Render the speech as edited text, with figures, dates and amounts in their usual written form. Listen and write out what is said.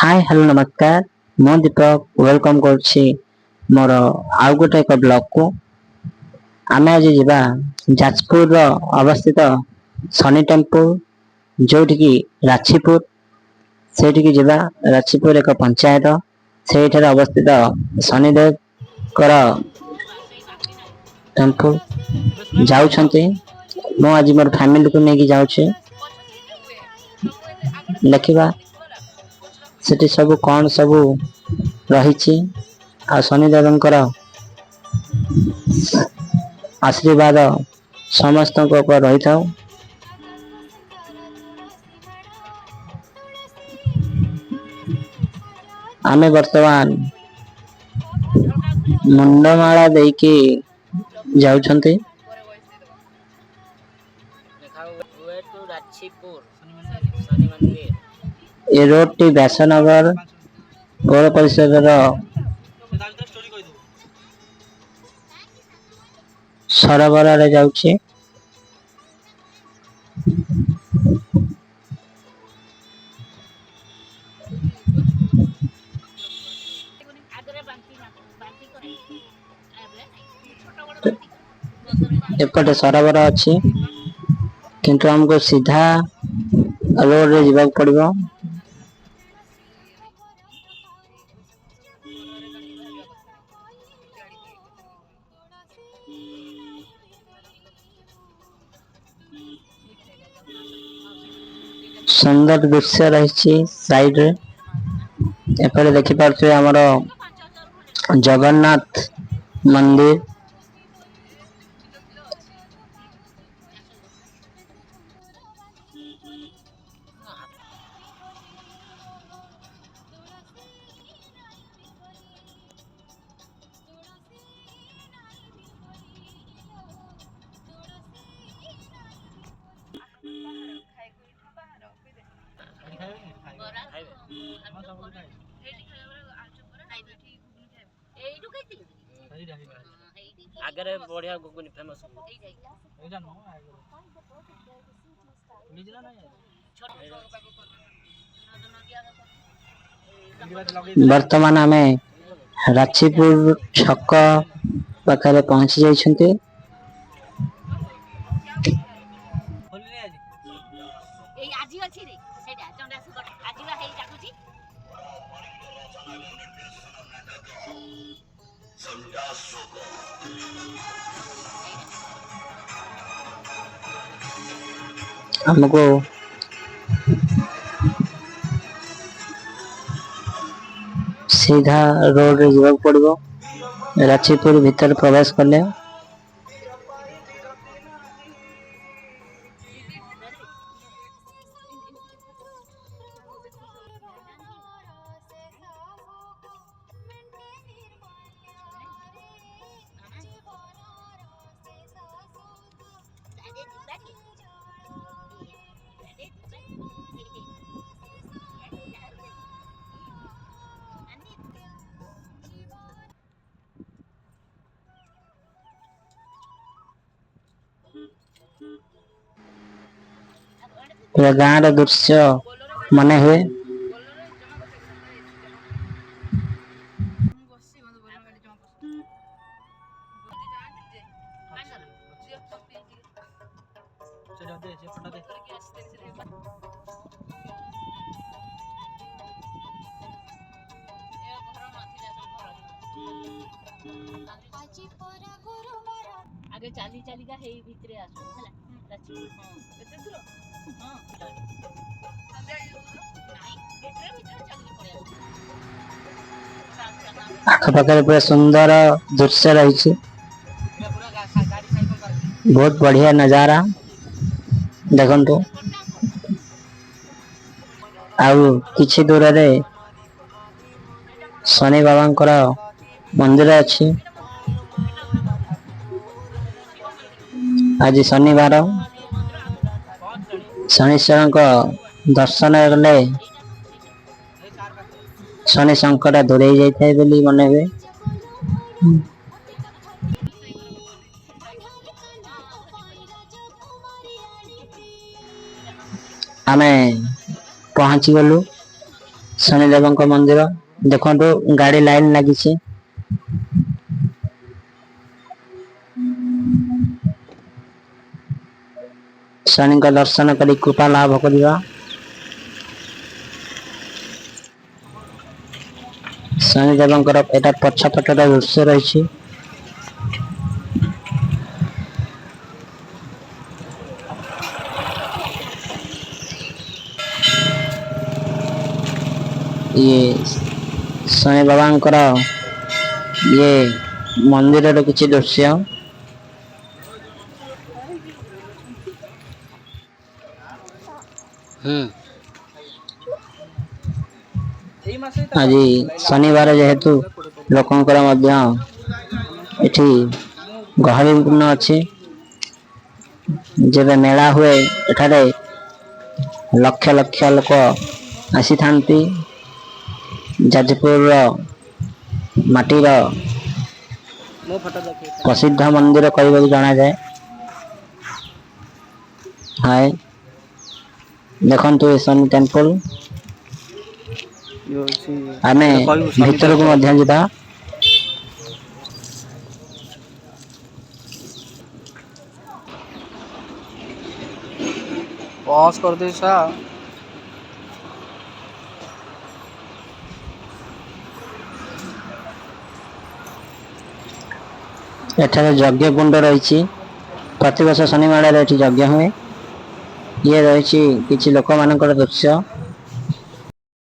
Hi hello नमस्कार मो दीपक welcome करछि मोर आउ गोटे एक ब्लॉग को आमे आज जिबा जाजपुर रो अवस्थित शनि टेम्पल जोठी की राछीपुर सेठी जिबा राछीपुर एक पंचायत सेठारे अवस्थित शनिदेव कर टेम्पल जाउछन्ते मो आज मोर फैमिली को नेकी जाउछे देखिबा सेठी सब कौन सब रही आ शनिदेवंकर आशीर्वाद समस्त रही था। आमे वर्तमान मुंडमाला देकी जाउछन्ते ए रोड टी व्यासनगर पौर परिषद सरबरा रे जाउछे। एपटे सरबरा अच्छी किंतु हमको सीधा रोड रे जीवाक पड़िबो। सुंदर दृश्य रही साइड रे एपटे देखि पारछे हमरो जगन्नाथ मंदिर आगे बढ़िया गुगुनी फेमस वर्तमान आमे राछीपुर छक पाखरे पहुंची जाइछन्ते। हमको सीधा रोड रे जीवाक पड़िबो राछीपुर भीतर प्रवेश करले गाँव रो दृश्य मने हुए। आगे चाली चाली का हेई भितरे आसो हला राची केते दूर हां आखपाखरे पूरा सुंदर दृश्य रही बहुत बढ़िया नजारा देखो आउ किछि दूर रे शनि बाबा मंदिर अच्छी आज शनिवार शनिश्वर दर्शन गले शनि संकट दूरे जाए बोली मन हुए। आमे पहुंची गलु ଶନିଦେବଙ୍କ ମନ୍ଦିର ଦେଖନ୍ତୁ ଗାଡି ଲାଇନ ଲାଗିଛି। ଶନିଙ୍କ ଦର୍ଶନ କରି କୃପା ଲାଭ କରିବା। ଶନିଦେବଙ୍କର ଏଟା ପଛପଟର ଦୃଶ୍ୟ ରହିଛି। ଇଏ ଶନି ବାବାଙ୍କର ଇଏ ମନ୍ଦିରର କିଛି ଦୃଶ୍ୟ। ଆଜି ଶନିବାର ଯେହେତୁ ଲୋକଙ୍କର ମଧ୍ୟ ଏଠି ଗହଳି ପୂର୍ଣ୍ଣ ଅଛି। ଯେବେ ମେଳା ହୁଏ ଏଠାରେ ଲକ୍ଷ ଲକ୍ଷ ଲୋକ ଆସିଥାନ୍ତି। ଯାଜପୁରର ମାଟିର ପ୍ରସିଦ୍ଧ ମନ୍ଦିର କହିବାକୁ ଜଣାଯାଏ। ହାय ଦେଖନ୍ତୁ ଏ ଶନି ଟେମ୍ପଲ। ଆମେ ଭିତରକୁ ମଧ୍ୟ ଯିବା। पॉज कर दे सा। ଏଠାରେ ଯଜ୍ଞ କୁଣ୍ଡ ରହିଛି। ପ୍ରତିବର୍ଷ ଶନି ମେଳାରେ ଏଠି ଯଜ୍ଞ ହୁଏ। ଇଏ ରହିଛି କିଛି ଲୋକମାନଙ୍କର ଦୃଶ୍ୟ।